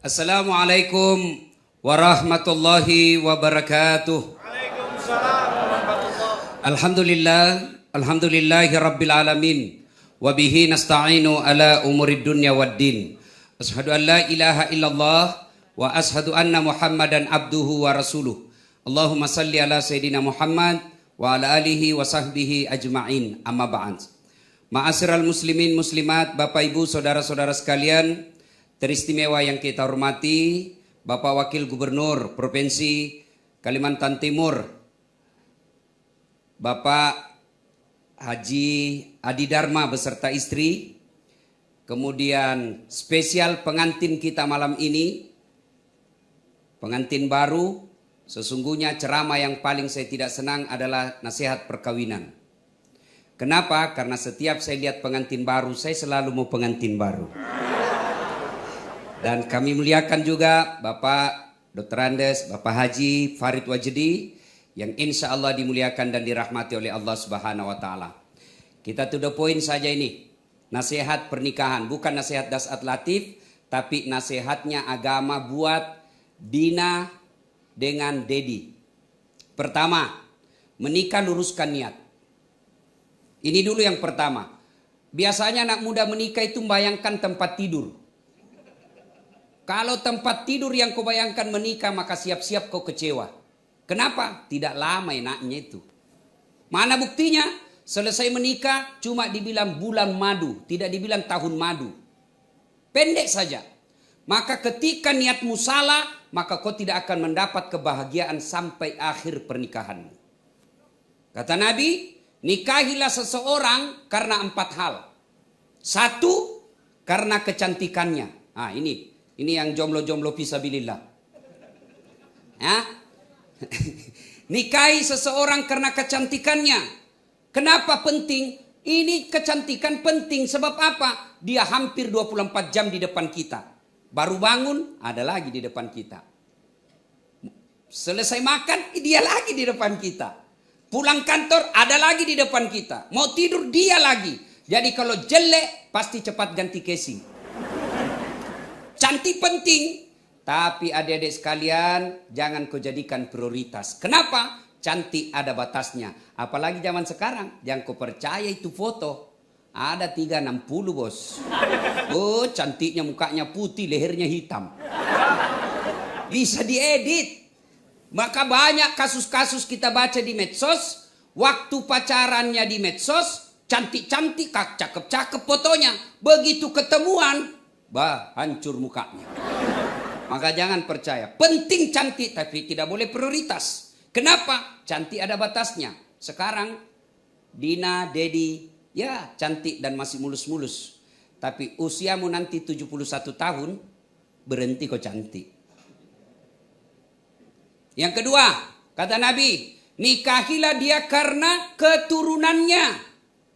Assalamualaikum warahmatullahi wabarakatuh. Waalaikumsalam warahmatullahi. Alhamdulillahi rabbil alamin. Wabihi nasta'inu ala umurid dunya waddin. Ashhadu an la ilaha illallah wa ashhadu anna Muhammadan abduhu wa rasuluh. Allahumma salli ala Sayyidina Muhammad wa ala alihi wa sahbihi ajma'in. Amma ba'd. Ma'asyiral muslimin muslimat, Bapak Ibu saudara-saudara sekalian, teristimewa yang kita hormati, Bapak Wakil Gubernur Provinsi Kalimantan Timur, Bapak Haji Adi Dharma beserta istri, kemudian spesial pengantin kita malam ini, pengantin baru. Sesungguhnya ceramah yang paling saya tidak senang adalah nasihat perkawinan. Kenapa? Karena setiap saya lihat pengantin baru, saya selalu mau pengantin baru. Dan kami muliakan juga Bapak Dr. Andes, Bapak Haji Farid Wajdi, yang insya Allah dimuliakan dan dirahmati oleh Allah Subhanahu wa Ta'ala. Kita to the point saja ini. Nasihat pernikahan, bukan nasihat dasat latif, tapi nasihatnya agama buat Dina dengan Dedi. Pertama, menikah luruskan niat. Ini dulu yang pertama. Biasanya anak muda menikah itu membayangkan tempat tidur. Kalau tempat tidur yang kau bayangkan menikah, maka siap-siap kau kecewa. Kenapa? Tidak lama enaknya itu. Mana buktinya? Selesai menikah cuma dibilang bulan madu, tidak dibilang tahun madu. Pendek saja. Maka ketika niatmu salah, maka kau tidak akan mendapat kebahagiaan sampai akhir pernikahanmu. Kata Nabi, nikahilah seseorang karena 4 hal. 1, karena kecantikannya. Ah, ini yang jomblo-jomblo fisabilillah. Ya? Nikahi seseorang karena kecantikannya. Kenapa penting? Ini kecantikan penting sebab apa? Dia hampir 24 jam di depan kita. Baru bangun, ada lagi di depan kita. Selesai makan, dia lagi di depan kita. Pulang kantor, ada lagi di depan kita. Mau tidur, dia lagi. Jadi kalau jelek, pasti cepat ganti casing. Cantik penting. Tapi adik-adik sekalian, jangan kau jadikan prioritas. Kenapa? Cantik ada batasnya. Apalagi zaman sekarang, jangan kau percaya itu foto. Ada 360 bos. Oh, cantiknya mukanya putih, lehernya hitam. Bisa diedit. Maka banyak kasus-kasus kita baca di medsos. Waktu pacarannya di medsos, cantik-cantik, cakep-cakep fotonya. Begitu ketemuan, hancur mukanya. Maka jangan percaya. Penting cantik, tapi tidak boleh prioritas. Kenapa? Cantik ada batasnya. Sekarang Dina, Dedi, ya cantik dan masih mulus-mulus. Tapi usiamu nanti 71 tahun, berhenti kok cantik. Yang kedua, kata Nabi, nikahilah dia karena keturunannya.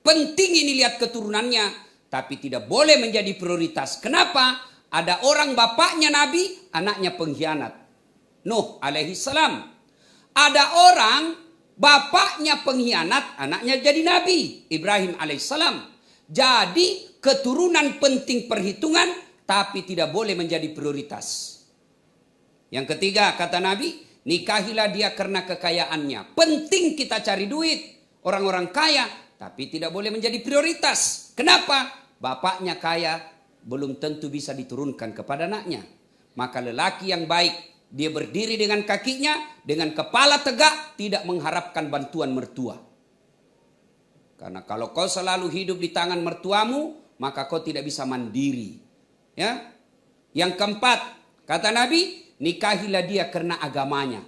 Penting ini lihat keturunannya, tapi tidak boleh menjadi prioritas. Kenapa? Ada orang bapaknya Nabi, anaknya pengkhianat. Nuh alaihi salam. Ada orang bapaknya pengkhianat, anaknya jadi Nabi. Ibrahim alaihissalam. Jadi keturunan penting perhitungan, tapi tidak boleh menjadi prioritas. Yang ketiga kata Nabi, nikahilah dia karena kekayaannya. Penting kita cari duit. Orang-orang kaya, tapi tidak boleh menjadi prioritas. Kenapa? Bapaknya kaya, belum tentu bisa diturunkan kepada anaknya. Maka lelaki yang baik, dia berdiri dengan kakinya, dengan kepala tegak, tidak mengharapkan bantuan mertua. Karena kalau kau selalu hidup di tangan mertuamu, maka kau tidak bisa mandiri. Ya. Yang keempat, kata Nabi, nikahilah dia karena agamanya.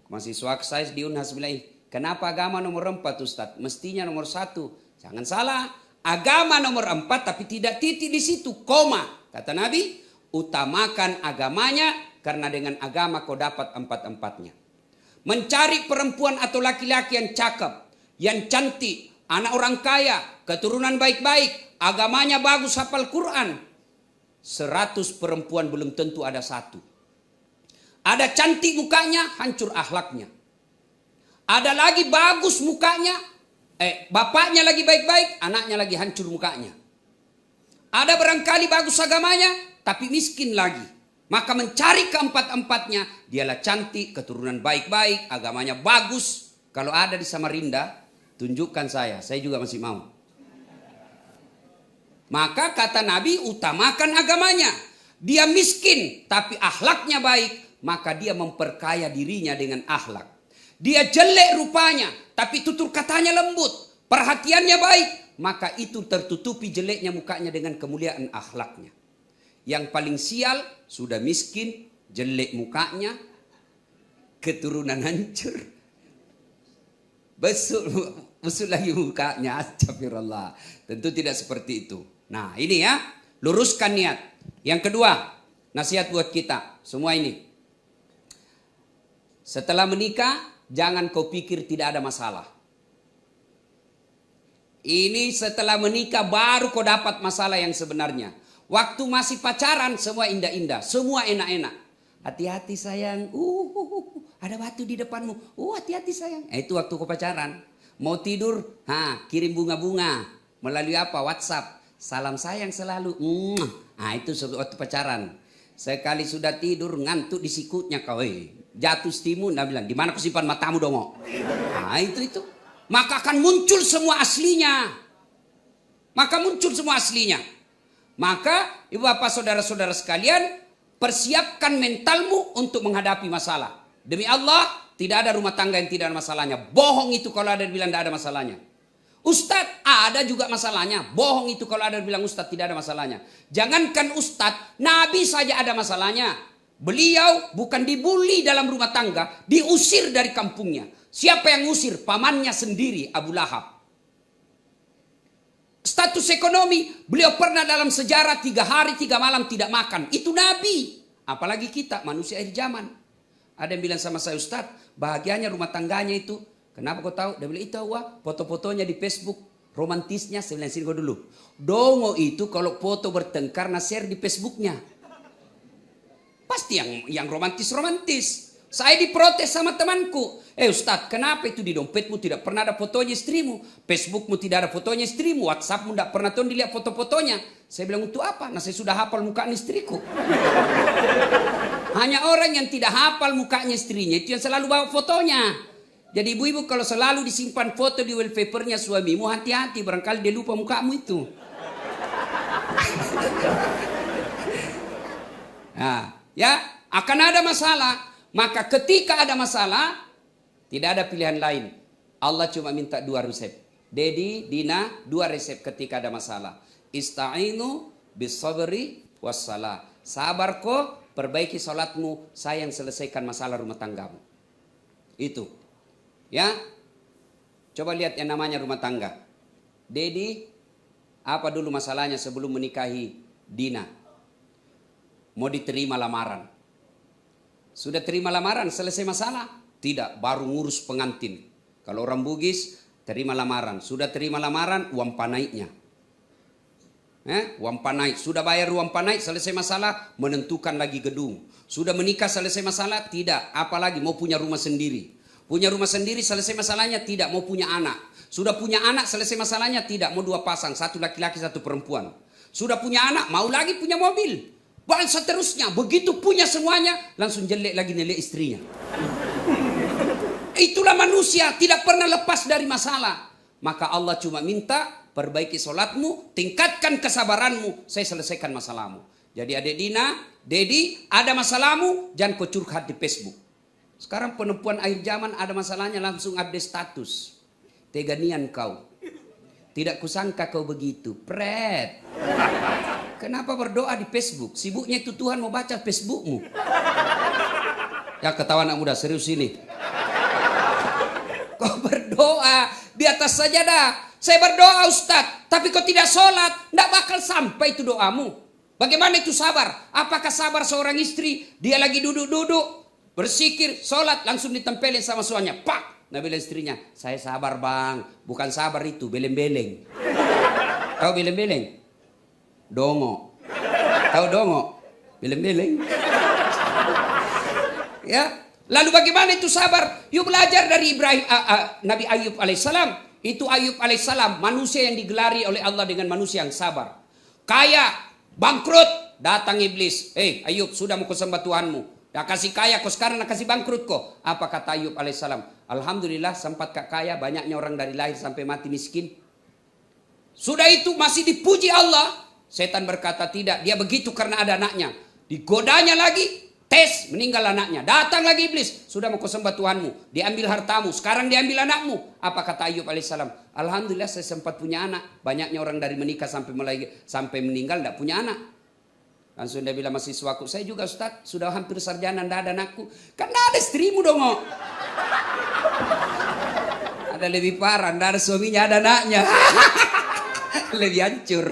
Mahasiswa saya di Unhas bilang, kenapa agama nomor 4 Ustaz? Mestinya nomor 1. Jangan salah, agama nomor 4 tapi tidak titik di situ, koma. Kata Nabi, utamakan agamanya karena dengan agama kau dapat 4-4-nya. Mencari perempuan atau laki-laki yang cakep, yang cantik, anak orang kaya, keturunan baik-baik, agamanya bagus, hafal Quran. 100 perempuan belum tentu ada 1. Ada cantik mukanya, hancur akhlaknya. Ada lagi bagus mukanya, bapaknya lagi baik-baik, anaknya lagi hancur mukanya. Ada barangkali bagus agamanya, tapi miskin lagi. Maka mencari keempat-empatnya, dialah cantik, keturunan baik-baik, agamanya bagus. Kalau ada di Samarinda, tunjukkan saya juga masih mau. Maka kata Nabi, utamakan agamanya. Dia miskin, tapi akhlaknya baik, maka dia memperkaya dirinya dengan akhlak. Dia jelek rupanya, tapi tutur katanya lembut, perhatiannya baik, maka itu tertutupi jeleknya mukanya dengan kemuliaan akhlaknya. Yang paling sial, sudah miskin, jelek mukanya, keturunan hancur, besuk lagi mukanya, astagfirullah. Tentu tidak seperti itu. Nah ini ya, luruskan niat. Yang kedua, nasihat buat kita semua ini. Setelah menikah, jangan kau pikir tidak ada masalah. Ini setelah menikah baru kau dapat masalah yang sebenarnya. Waktu masih pacaran semua indah-indah, semua enak-enak. Hati-hati sayang, ada batu di depanmu. Hati-hati sayang. Itu waktu kau pacaran. Mau tidur, kirim bunga-bunga. Melalui apa? WhatsApp. Salam sayang selalu. Itu waktu pacaran. Sekali sudah tidur ngantuk di sikutnya kau. Jatuh stimun, dia bilang, di mana kau simpan matamu dong? Itu. Maka akan muncul semua aslinya. Maka ibu bapak saudara-saudara sekalian, persiapkan mentalmu untuk menghadapi masalah. Demi Allah, tidak ada rumah tangga yang tidak ada masalahnya. Bohong itu kalau ada bilang tidak ada masalahnya. Ustadz, ada juga masalahnya. Bohong itu kalau ada bilang Ustadz tidak ada masalahnya. Jangankan Ustadz, Nabi saja ada masalahnya. Beliau bukan dibully dalam rumah tangga, diusir dari kampungnya. Siapa yang ngusir? Pamannya sendiri, Abu Lahab. Status ekonomi, beliau pernah dalam sejarah 3 hari 3 malam tidak makan. Itu Nabi. Apalagi kita, manusia akhir zaman. Ada yang bilang sama saya, Ustadz, bahagianya rumah tangganya itu. Kenapa kau tahu? Dia bilang, itu foto-fotonya di Facebook. Romantisnya, saya bilang, sini kau dulu. Dongo itu kalau foto bertengkar, share di Facebooknya. Pasti yang romantis-romantis. Saya diprotes sama temanku. Ustadz, kenapa itu di dompetmu tidak pernah ada fotonya istrimu? Facebookmu tidak ada fotonya istrimu? WhatsAppmu tidak pernah tuh dilihat foto-fotonya? Saya bilang, untuk apa? Saya sudah hafal mukanya istriku. Hanya orang yang tidak hafal mukanya istrinya, itu yang selalu bawa fotonya. Jadi ibu-ibu kalau selalu disimpan foto di wallpapernya suamimu, hati-hati, barangkali dia lupa mukamu itu. Akan ada masalah. Maka ketika ada masalah, tidak ada pilihan lain. Allah cuma minta 2 resep. Dedi, Dina, 2 resep ketika ada masalah. Ista'inu bisabri wassalah. Sabar kok, perbaiki salatmu, saya yang selesaikan masalah rumah tanggamu. Itu. Ya. Coba lihat yang namanya rumah tangga. Dedi, apa dulu masalahnya sebelum menikahi Dina? Mau diterima lamaran. Sudah terima lamaran, selesai masalah? Tidak, baru ngurus pengantin. Kalau orang Bugis, terima lamaran. Sudah terima lamaran, uang panaiknya. Uang panaik. Sudah bayar uang panaik, selesai masalah, menentukan lagi gedung. Sudah menikah, selesai masalah? Tidak. Apalagi mau punya rumah sendiri. Punya rumah sendiri, selesai masalahnya? Tidak. Mau punya anak. Sudah punya anak, selesai masalahnya? Tidak. Mau 2 pasang, 1 laki-laki, 1 perempuan. Sudah punya anak, mau lagi punya mobil. Dan seterusnya, begitu punya semuanya, langsung jelek lagi nilai istrinya. Itulah manusia, tidak pernah lepas dari masalah. Maka Allah cuma minta, perbaiki sholatmu, tingkatkan kesabaranmu, saya selesaikan masalahmu. Jadi adik Dina, Dedi, ada masalahmu, jangan kau curhat di Facebook. Sekarang perempuan akhir zaman ada masalahnya, langsung update status. Teganian kau. Tidak kusangka kau begitu. Pret. Kenapa berdoa di Facebook? Sibuknya itu Tuhan mau baca Facebookmu. Ya ketawa anak muda, serius ini. Kau berdoa di atas sajadah. Saya berdoa Ustadz, tapi kau tidak sholat, tidak bakal sampai itu doamu. Bagaimana itu sabar? Apakah sabar seorang istri, dia lagi duduk-duduk, bersikir, sholat, langsung ditempelin sama suaminya. Pak! Nah bilang istrinya, saya sabar bang, bukan sabar itu, beleng-beleng. Tahu beleng-beleng? Dongo. Tahu dongo? Beleng-beleng. Ya, lalu bagaimana itu sabar? Yuk belajar dari Nabi Ayub alaihissalam. Itu Ayub alaihissalam, manusia yang digelari oleh Allah dengan manusia yang sabar. Kaya, bangkrut, Datang iblis. Ayub, sudah mau kau sembah Tuhanmu. Dah kasih kaya kau, sekarang nak kasih bangkrut kau. Apa kata Ayub alaihissalam? Alhamdulillah sempat kak kaya, banyaknya orang dari lahir sampai mati miskin. Sudah itu masih dipuji Allah. Setan berkata tidak, dia begitu karena ada anaknya. Digodanya lagi, tes, meninggal anaknya. Datang lagi iblis, sudah mau kau sembah Tuhanmu. Diambil hartamu, sekarang diambil anakmu. Apa kata Ayub alaihissalam? Alhamdulillah saya sempat punya anak. Banyaknya orang dari menikah sampai meninggal tidak punya anak. Langsung dia bilang mahasiswaku, saya juga Ustaz, sudah hampir sarjana, tidak ada anakku. Kan tidak ada istrimu dong. Ada lebih parah, tidak ada suaminya, ada anaknya. Lebih hancur.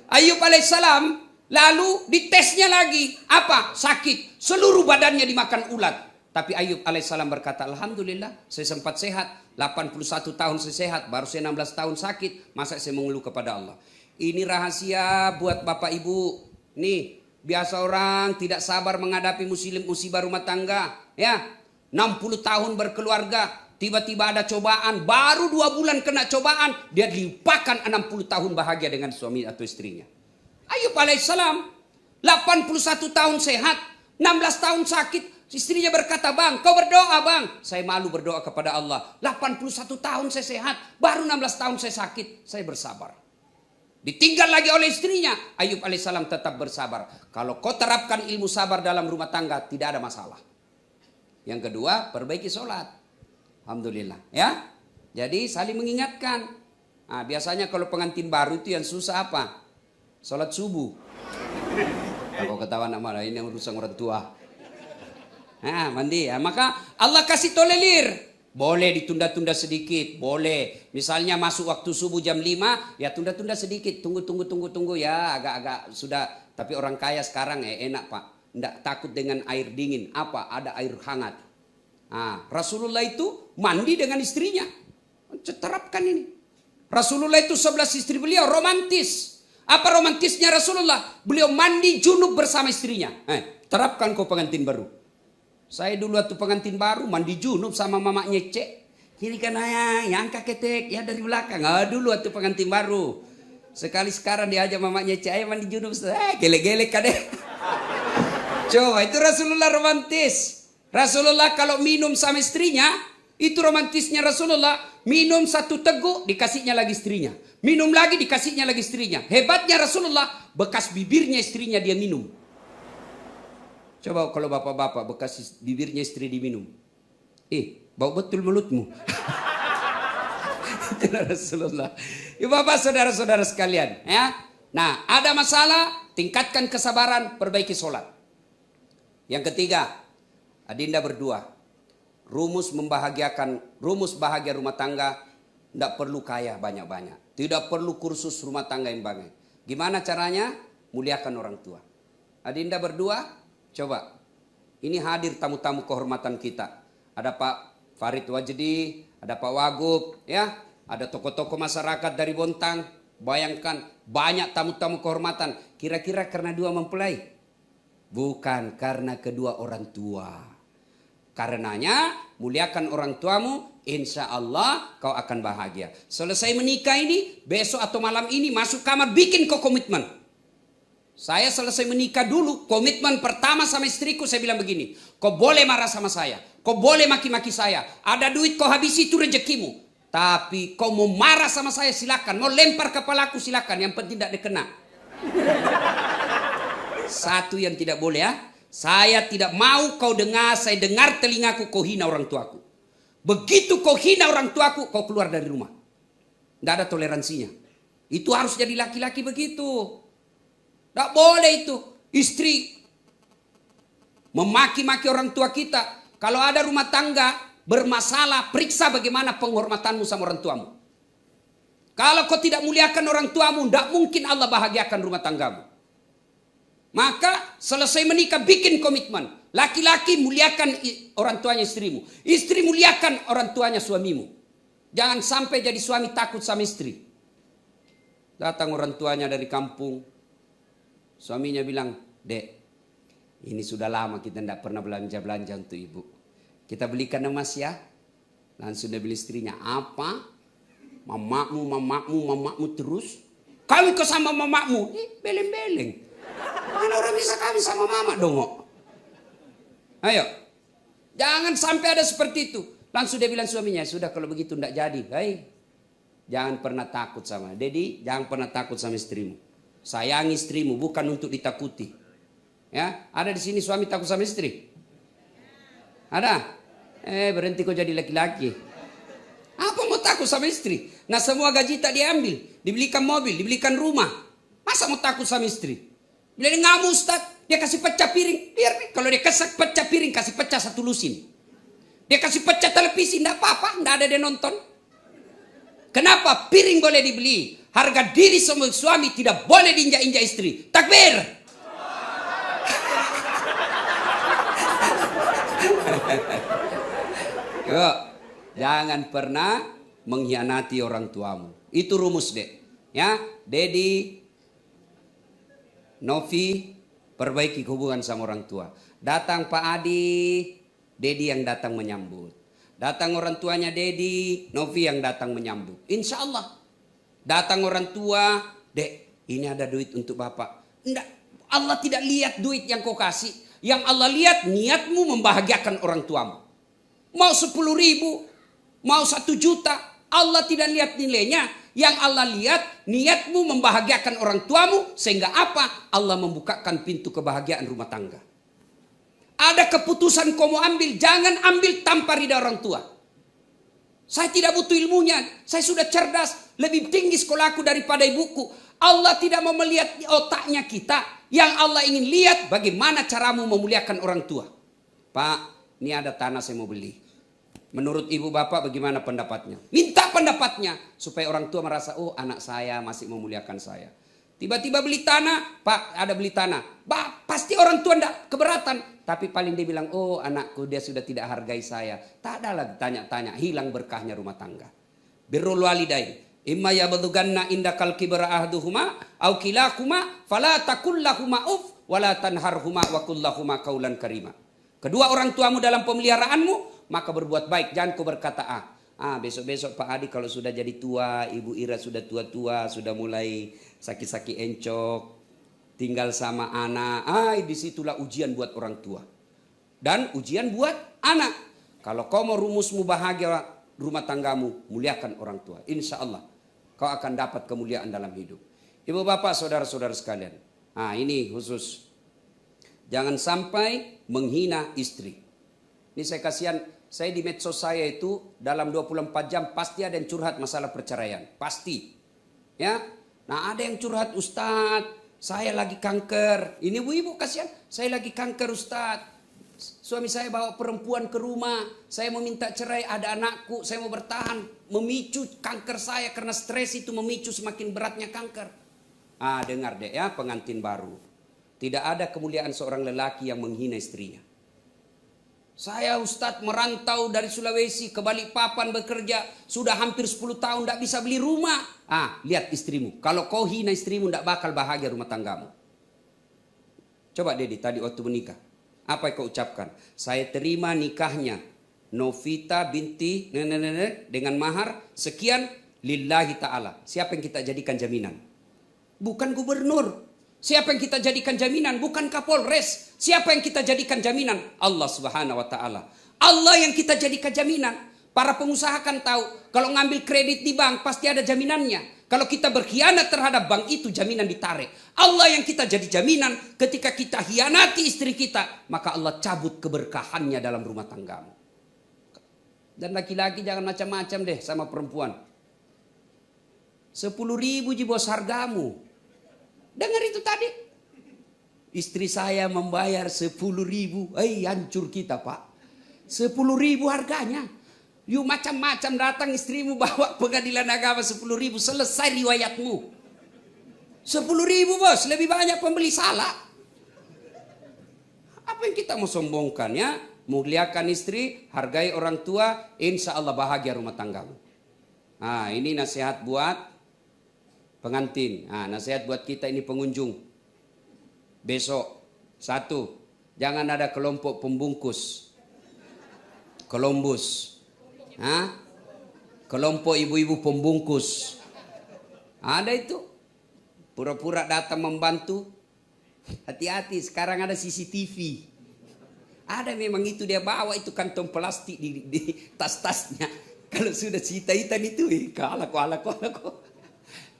Ayub alaihissalam lalu ditesnya lagi. Apa? Sakit. Seluruh badannya dimakan ulat. Tapi Ayub alaihissalam berkata, Alhamdulillah saya sempat sehat. 81 tahun saya sehat. Baru saya 16 tahun sakit. Masa saya mengeluh kepada Allah. Ini rahasia buat bapak ibu. Nih, biasa orang tidak sabar menghadapi musibah rumah tangga. Ya, 60 tahun berkeluarga. Tiba-tiba ada cobaan, baru 2 bulan kena cobaan, dia dilupakan 60 tahun bahagia dengan suami atau istrinya. Ayub alaihissalam, 81 tahun sehat, 16 tahun sakit, istrinya berkata, bang, kau berdoa bang. Saya malu berdoa kepada Allah. 81 tahun saya sehat, baru 16 tahun saya sakit, saya bersabar. Ditinggal lagi oleh istrinya, Ayub alaihissalam tetap bersabar. Kalau kau terapkan ilmu sabar dalam rumah tangga, tidak ada masalah. Yang kedua, perbaiki sholat. Alhamdulillah ya. Jadi saling mengingatkan. Nah, biasanya kalau pengantin baru itu yang susah apa? Sholat subuh. Kalau ketawa nak malah ini yang urusan orang tua. Nah, mandi ya. Maka Allah kasih tolerir. Boleh ditunda-tunda sedikit, boleh. Misalnya masuk waktu subuh jam 5, ya tunda-tunda sedikit. Tunggu ya, agak-agak sudah. Tapi orang kaya sekarang enak Pak. Tidak takut dengan air dingin. Apa? Ada air hangat. Nah, Rasulullah itu mandi dengan istrinya. Terapkan ini. Rasulullah itu 11 istri beliau romantis. Apa romantisnya Rasulullah? Beliau mandi junub bersama istrinya. Terapkan kau pengantin baru. Saya dulu waktu pengantin baru mandi junub sama mamanya Cek. Kiri kan yang ketek ya dari belakang. Dulu waktu pengantin baru. Sekali sekarang diajak mamanya Cek, ayo mandi junub. Gelek-gelek kadeh. Coba itu Rasulullah romantis. Rasulullah kalau minum sama istrinya, itu romantisnya Rasulullah. Minum 1 teguk, dikasihnya lagi istrinya. Minum lagi, dikasihnya lagi istrinya. Hebatnya Rasulullah, bekas bibirnya istrinya dia minum. Coba kalau bapak-bapak bekas bibirnya istri diminum. Bau betul mulutmu. Itu Rasulullah. Ya bapak saudara-saudara sekalian. Ya. Nah, ada masalah, tingkatkan kesabaran, perbaiki sholat. Yang ketiga, Adinda berdua, rumus bahagia rumah tangga, tidak perlu kaya banyak-banyak. Tidak perlu kursus rumah tangga yang banyak. Gimana caranya? Muliakan orang tua. Adinda berdua, coba. Ini hadir tamu-tamu kehormatan kita. Ada Pak Farid Wajdi, ada Pak Wagub, ya, ada tokoh-tokoh masyarakat dari Bontang. Bayangkan, banyak tamu-tamu kehormatan. Kira-kira karena dua mempelai? Bukan, karena kedua orang tua. Karenanya muliakan orang tuamu, insya Allah kau akan bahagia. Selesai menikah ini, besok atau malam ini masuk kamar bikin kau komitmen. Saya selesai menikah dulu, komitmen pertama sama istriku saya bilang begini. Kau boleh marah sama saya, kau boleh maki-maki saya. Ada duit kau habisi itu rezekimu. Tapi kau mau marah sama saya silakan, mau lempar kepalaku silakan. Yang penting tidak dikena. Satu yang tidak boleh ya. Saya tidak mau kau dengar, saya dengar telingaku kau hina orang tuaku. Begitu kau hina orang tuaku, kau keluar dari rumah. Tidak ada toleransinya. Itu harus jadi laki-laki begitu. Tidak boleh itu. Istri memaki-maki orang tua kita. Kalau ada rumah tangga bermasalah, periksa bagaimana penghormatanmu sama orang tuamu. Kalau kau tidak muliakan orang tuamu, tidak mungkin Allah bahagiakan rumah tanggamu. Maka selesai menikah bikin komitmen. Laki-laki muliakan orang tuanya istrimu. Istri muliakan orang tuanya suamimu. Jangan sampai jadi suami takut sama istri. Datang orang tuanya dari kampung. Suaminya bilang, Dek, ini sudah lama kita tidak pernah belanja-belanja untuk ibu. Kita belikan emas ya. Langsung dia beli istrinya. Apa? Mamamu terus? Kawin kau sama mamamu. Beleng-beleng. Mana orang bisa kawin sama mama dong? Ayo. Jangan sampai ada seperti itu. Langsung dia bilang suaminya, sudah kalau begitu tidak jadi. Hei, jangan pernah takut sama. Dedi, jangan pernah takut sama istrimu. Sayangi istrimu, bukan untuk ditakuti. Ya, ada di sini suami takut sama istri? Ada? Berhenti kau jadi laki-laki. Apa mau takut sama istri? Nah semua gaji tak diambil. Dibelikan mobil, dibelikan rumah. Masa mau takut sama istri? Bila dia ngamuk Ustaz, dia kasih pecah piring. Biar kalau dia kasih pecah piring, kasih pecah 1 lusin. Dia kasih pecah televisi, tidak apa-apa, tidak ada dia nonton. Kenapa? Piring boleh dibeli. Harga diri semua suami tidak boleh diinjak-injak istri. Takbir! Yuk, jangan pernah mengkhianati orang tuamu. Itu rumus dek. Ya, Dedi, Novi, perbaiki hubungan sama orang tua. Datang Pak Adi, Dedi yang datang menyambut. Datang orang tuanya Dedi, Novi yang datang menyambut. Insya Allah. Datang orang tua, dek, ini ada duit untuk bapak. Enggak, Allah tidak lihat duit yang kau kasih. Yang Allah lihat niatmu membahagiakan orang tuamu. Mau 10.000, mau 1 juta, Allah tidak lihat nilainya. Yang Allah lihat niatmu membahagiakan orang tuamu. Sehingga apa? Allah membukakan pintu kebahagiaan rumah tangga. Ada keputusan kau mau ambil, jangan ambil tanpa ridha orang tua. Saya tidak butuh ilmunya, saya sudah cerdas, lebih tinggi sekolahku daripada ibuku. Allah tidak mau melihat otaknya kita. Yang Allah ingin lihat bagaimana caramu memuliakan orang tua. Pak, ini ada tanah saya mau beli. Menurut ibu bapak bagaimana pendapatnya? Minta pendapatnya supaya orang tua merasa, oh anak saya masih memuliakan saya. Tiba-tiba beli tanah, Pak ada beli tanah. Pasti orang tua tidak keberatan. Tapi paling dia bilang, oh anakku dia sudah tidak hargai saya. Tak ada lagi tanya-tanya, hilang berkahnya rumah tangga. Birrul walidain. Imma yablughanna indakal kibra ahduhuma aw kilahuma fala taqul lahumā uff wala tanharhuma wa qul lahumā qaulan karima. Kedua orang tuamu dalam pemeliharaanmu, maka berbuat baik, jangan kau berkata besok-besok Pak Adi kalau sudah jadi tua, Ibu Ira sudah tua-tua, sudah mulai sakit-sakit encok, tinggal sama anak. Disitulah ujian buat orang tua. Dan ujian buat anak. Kalau kau mau rumusmu bahagia rumah tanggamu, muliakan orang tua. Insya Allah kau akan dapat kemuliaan dalam hidup. Ibu bapak saudara-saudara sekalian. Ini khusus. Jangan sampai menghina istri. Ini saya kasihan. Saya di medsos saya itu dalam 24 jam pasti ada yang curhat masalah perceraian. Pasti. Ya. Nah ada yang curhat, Ustadz, saya lagi kanker. Ini ibu-ibu kasihan, saya lagi kanker Ustadz. Suami saya bawa perempuan ke rumah. Saya meminta cerai, ada anakku, saya mau bertahan. Memicu kanker saya karena stres itu memicu semakin beratnya kanker. Dengar deh ya pengantin baru. Tidak ada kemuliaan seorang lelaki yang menghina istrinya. Saya Ustadz merantau dari Sulawesi ke Balikpapan bekerja. Sudah hampir 10 tahun tidak bisa beli rumah. Lihat istrimu. Kalau kau hina istrimu tidak bakal bahagia rumah tanggamu. Coba Dedi tadi waktu menikah. Apa yang kau ucapkan? Saya terima nikahnya Novita binti dengan mahar sekian lillahi ta'ala. Siapa yang kita jadikan jaminan? Bukan gubernur. Siapa yang kita jadikan jaminan? Bukan Kapolres. Siapa yang kita jadikan jaminan? Allah Subhanahu wa ta'ala. Allah yang kita jadikan jaminan. Para pengusaha kan tahu kalau ngambil kredit di bank pasti ada jaminannya. Kalau kita berkhianat terhadap bank itu jaminan ditarik. Allah yang kita jadi jaminan ketika kita hianati istri kita, maka Allah cabut keberkahannya dalam rumah tanggamu. Dan laki-laki jangan macam-macam deh sama perempuan. 10.000 ji bos hargamu. Dengar itu tadi. Istri saya membayar 10.000. Hancur kita Pak. 10.000 harganya. Yuk macam-macam datang istrimu bawa pengadilan agama 10.000. Selesai riwayatmu. 10.000 bos. Lebih banyak pembeli salah. Apa yang kita mau sombongkan ya? Muliakan istri. Hargai orang tua. Insya Allah bahagia rumah tanggamu. Ini nasihat buat pengantin. Nasihat buat kita ini pengunjung. Besok. 1. Jangan ada kelompok pembungkus. Columbus. Kelompok ibu-ibu pembungkus. Ada itu. pura-pura datang membantu. Hati-hati, sekarang ada CCTV. Ada memang itu dia bawa itu kantong plastik di tas-tasnya. Kalau sudah hitam itu, kalaku.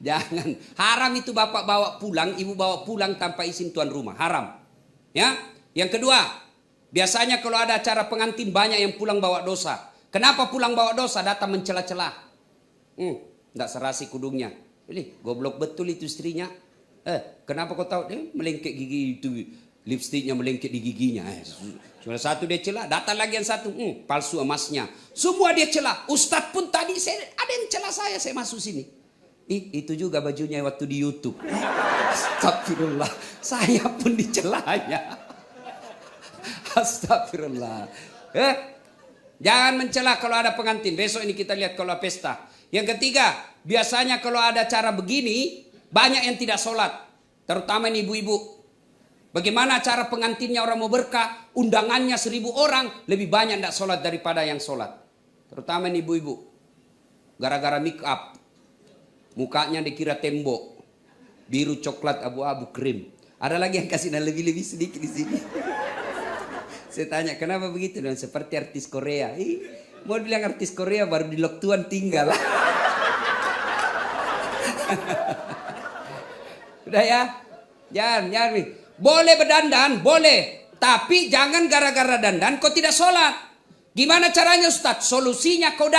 Jangan. Haram itu bapak bawa pulang, ibu bawa pulang tanpa izin tuan rumah. Haram. Ya. Yang kedua, biasanya kalau ada acara pengantin banyak yang pulang bawa dosa. Kenapa pulang bawa dosa? Datang mencela-cela. Enggak serasi kudungnya. Ini goblok betul itu istrinya. Kenapa kau tahu? Dia melengket gigi itu, lipstiknya melengket di giginya. Sudah satu dia celah, datang lagi yang satu, palsu emasnya. Semua dia celah. Ustadz pun tadi ada yang celah saya masuk sini. Itu juga bajunya waktu di YouTube. Astagfirullah, saya pun dicelahnya. Astagfirullah. Jangan mencela kalau ada pengantin. Besok ini kita lihat kalau pesta. Yang ketiga, biasanya kalau ada acara begini, banyak yang tidak sholat. Terutama ini ibu-ibu. Bagaimana cara pengantinnya orang mau berkah, undangannya 1000 orang, lebih banyak tidak sholat daripada yang sholat. Terutama ini ibu-ibu. Gara-gara make up. Mukanya dikira tembok. Biru, coklat, abu-abu, krim. Ada lagi yang kasih lebih-lebih sedikit di sini. Saya tanya, kenapa begitu? Dan seperti artis Korea. Mau bilang artis Korea baru di Lok Tuan tinggal. Udah ya? Jangan. Boleh berdandan, boleh. Tapi jangan gara-gara dandan kau tidak sholat. Gimana caranya Ustaz? Solusinya kau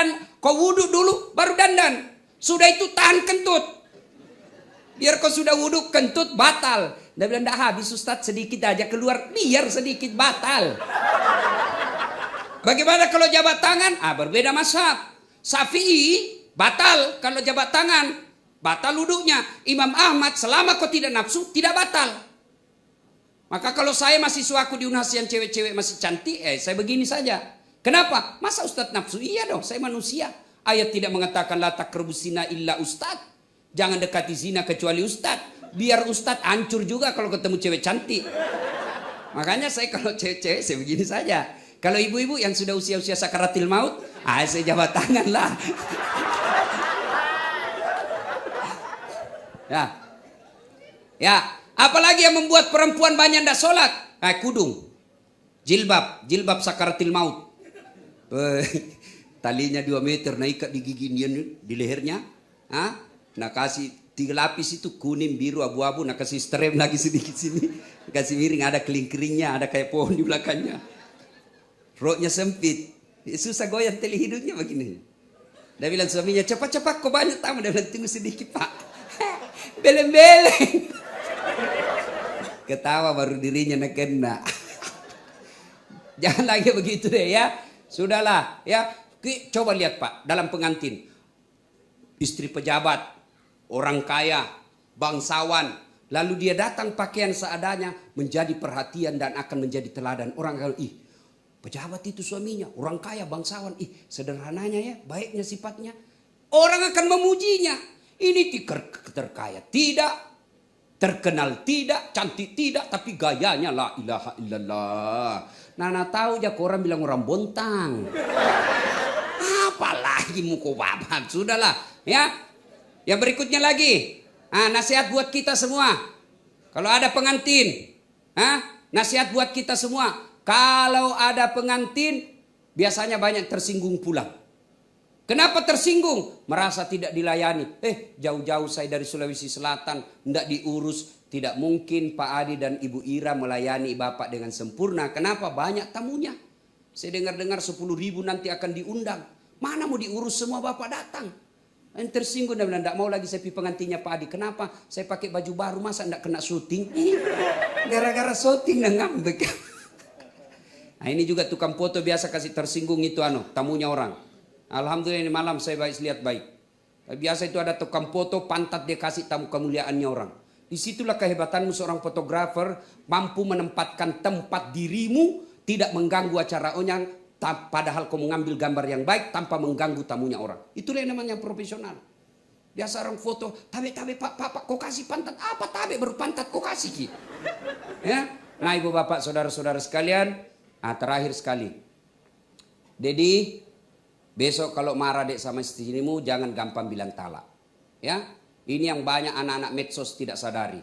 wudhu dulu baru dandan. Sudah itu tahan kentut. Biar kau sudah wudhu kentut batal. Dia bilang tidak habis Ustaz, sedikit aja keluar. Biar sedikit batal. Bagaimana kalau jabat tangan? Berbeda mazhab. Syafi'i batal kalau jabat tangan. Batal wudhunya. Imam Ahmad selama kau tidak nafsu tidak batal. Maka kalau saya mahasiswaku di UNHAS yang cewek-cewek masih cantik, saya begini saja. Kenapa? Masa Ustadz nafsu? Iya dong, saya manusia. Ayat tidak mengatakan la taqrabus zina illa Ustadz. Jangan dekati zina kecuali Ustadz. Biar Ustadz hancur juga kalau ketemu cewek cantik. Makanya saya kalau cewek-cewek saya begini saja. Kalau ibu-ibu yang sudah usia-usia sakaratil maut, saya jabat tangan lah. Ya, apalagi yang membuat perempuan banyak tidak sholat? Kudung, jilbab sakaratil maut. Talinya 2 meter, naikat di giginya, di lehernya. Nah kasih 3 lapis itu kuning, biru, abu-abu. Nah kasih strem lagi sedikit sini, kasih miring, ada keling-kelingnya, ada kayak pohon di belakangnya. Roknya sempit, susah goyang tali hidungnya begini. Dia bilang suaminya, cepat-cepat kau banyak tamu. Dia bilang tunggu sedikit pak. Beleng-beleng. Ketawa baru dirinya nak kena. Jangan lagi begitu deh ya. Sudahlah ya. Coba lihat pak, dalam pengantin. Istri pejabat, orang kaya, bangsawan. Lalu dia datang pakaian seadanya, menjadi perhatian dan akan menjadi teladan. Orang kalau pejabat itu suaminya, orang kaya, bangsawan. Sederhananya ya, baiknya sifatnya. Orang akan memujinya. Ini terkaya tidak, terkenal tidak, cantik tidak, tapi gayanya la ilaha illallah. Nana tahu aja orang bilang orang bontang. Apalagi muka babat, sudahlah ya. Yang berikutnya lagi, nasihat buat kita semua. Kalau ada pengantin, nasihat buat kita semua. Kalau ada pengantin, biasanya banyak tersinggung pulang. Kenapa tersinggung? Merasa tidak dilayani. Jauh-jauh saya dari Sulawesi Selatan, tidak diurus. Tidak mungkin Pak Adi dan Ibu Ira melayani Bapak dengan sempurna. Kenapa? Banyak tamunya. Saya dengar-dengar 10.000 nanti akan diundang. Mana mau diurus semua Bapak datang. Yang tersinggung dan bilang, tidak mau lagi saya pengantinnya Pak Adi. Kenapa? Saya pakai baju baru, masa tidak kena syuting? Gara-gara syuting dan ngambek. Nah ini juga tukang foto biasa kasih tersinggung itu tamunya orang. Alhamdulillah ini malam saya lihat baik. Biasa itu ada tukang foto pantat dia kasih tamu kemuliaannya orang. Disitulah kehebatanmu seorang fotografer, mampu menempatkan tempat dirimu tidak mengganggu acara orang, padahal kau mengambil gambar yang baik tanpa mengganggu tamunya orang. Itulah yang namanya profesional. Biasa orang foto, tabe pak kau kasih pantat apa tabe baru pantat kau kasih ki. Ya, nah ibu bapak saudara-saudara sekalian, terakhir sekali, Dedi. Besok kalau marah dek sama istrimu jangan gampang bilang talak. Ya. Ini yang banyak anak-anak medsos tidak sadari.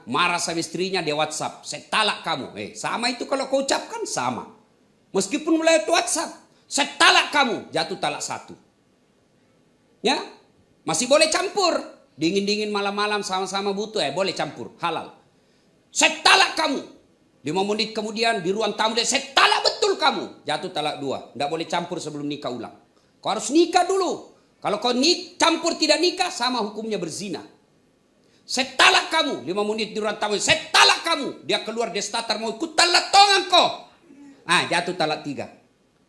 Marah sama istrinya dia WhatsApp, saya talak kamu. Sama itu kalau kau ucapkan sama. Meskipun mulai WhatsApp, saya talak kamu, jatuh talak 1. Ya, masih boleh campur. Dingin-dingin malam-malam sama-sama butuh, boleh campur, halal. Saya talak kamu. 5 menit kemudian di ruang tamu dia, saya talak betul kamu, jatuh talak 2. Tidak boleh campur sebelum nikah ulang. Kau harus nikah dulu. Kalau kau campur tidak nikah, sama hukumnya berzina. Saya talak kamu, 5 menit di ruang tamu, saya talak kamu. Dia keluar, dia starter mau ikut talak tongan kau. Jatuh talak 3.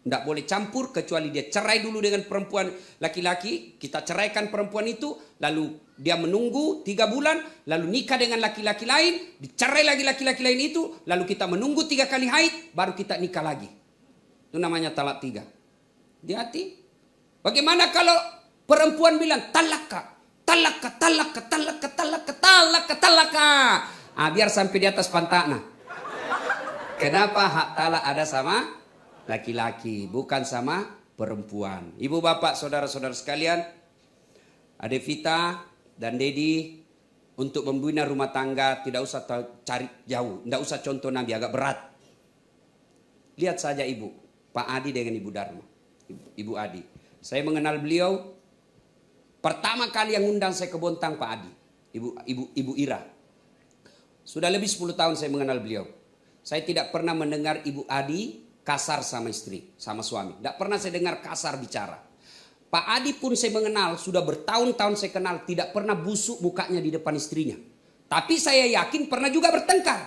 Tidak boleh campur kecuali dia cerai dulu dengan perempuan laki-laki. Kita ceraikan perempuan itu, lalu dia menunggu 3 bulan, lalu nikah dengan laki-laki lain, dicerai lagi laki-laki lain itu, lalu kita menunggu 3 kali haid, baru kita nikah lagi. Itu namanya talak 3. Hati-hati. Bagaimana kalau perempuan bilang talaka, talaka, talaka, talaka, talaka, talaka, talaka. Biar sampai di atas pantatnya. Kenapa hak talak ada sama laki-laki, bukan sama perempuan. Ibu bapak, saudara-saudara sekalian, Ade Vita dan Dedi, untuk membina rumah tangga tidak usah cari jauh, tidak usah contoh Nabi, agak berat. Lihat saja ibu, Pak Adi dengan Ibu Dharma, Ibu Adi. Saya mengenal beliau, pertama kali yang undang saya ke Bontang Pak Adi, Ibu Ira. Sudah lebih 10 tahun saya mengenal beliau. Saya tidak pernah mendengar Ibu Adi kasar sama istri, sama suami. Tidak pernah saya dengar kasar bicara. Pak Adi pun saya mengenal, sudah bertahun-tahun saya kenal, tidak pernah busuk mukanya di depan istrinya. Tapi saya yakin pernah juga bertengkar.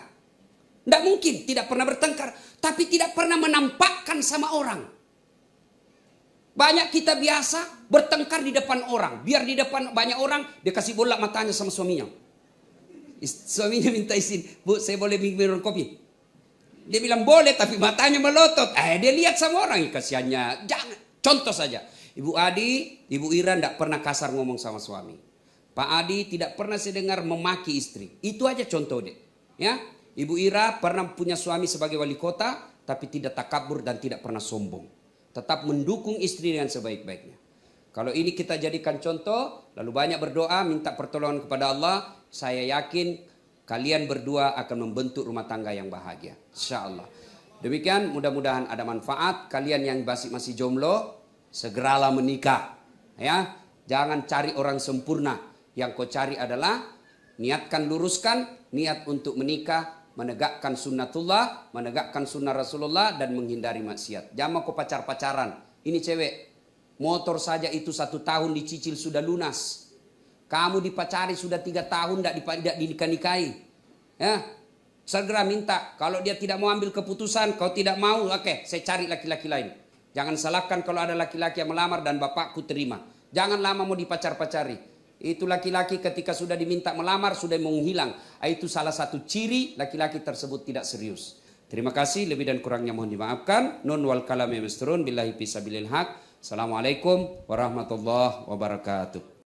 Tidak mungkin tidak pernah bertengkar, tapi tidak pernah menampakkan sama orang. Banyak kita biasa bertengkar di depan orang. Biar di depan banyak orang, dia kasih bola matanya sama suaminya. Suaminya minta izin, Bu saya boleh minum kopi? Dia bilang boleh, tapi matanya melotot. Dia lihat sama orang, kasihannya. Jangan. Contoh saja, Ibu Adi, Ibu Ira tidak pernah kasar ngomong sama suami. Pak Adi tidak pernah saya dengar memaki istri. Itu aja contoh deh. Ya, Ibu Ira pernah punya suami sebagai wali kota, tapi tidak takabur dan tidak pernah sombong. Tetap mendukung istri dengan sebaik-baiknya. Kalau ini kita jadikan contoh, lalu banyak berdoa, minta pertolongan kepada Allah, saya yakin kalian berdua akan membentuk rumah tangga yang bahagia. Insya Allah. Demikian, mudah-mudahan ada manfaat. Kalian yang masih jomblo, segeralah menikah. Ya, jangan cari orang sempurna. Yang kau cari adalah niatkan, luruskan niat untuk menikah, menegakkan sunnatullah, menegakkan sunnah Rasulullah, dan menghindari maksiat. Jangan kau pacaran. Ini cewek, motor saja itu 1 tahun dicicil sudah lunas. Kamu dipacari sudah 3 tahun tidak dinikah-nikahi. Ya, segera minta. Kalau dia tidak mau ambil keputusan, kau tidak mau, oke, saya cari laki-laki lain. Jangan salahkan kalau ada laki-laki yang melamar dan bapakku terima. Jangan lama mau dipacar-pacari. Itu laki-laki ketika sudah diminta melamar sudah menghilang. Itu salah satu ciri laki-laki tersebut tidak serius. Terima kasih, lebih dan kurangnya mohon dimaafkan. Nun wal kalami masturun billahi fisabilil haq. Assalamualaikum warahmatullahi wabarakatuh.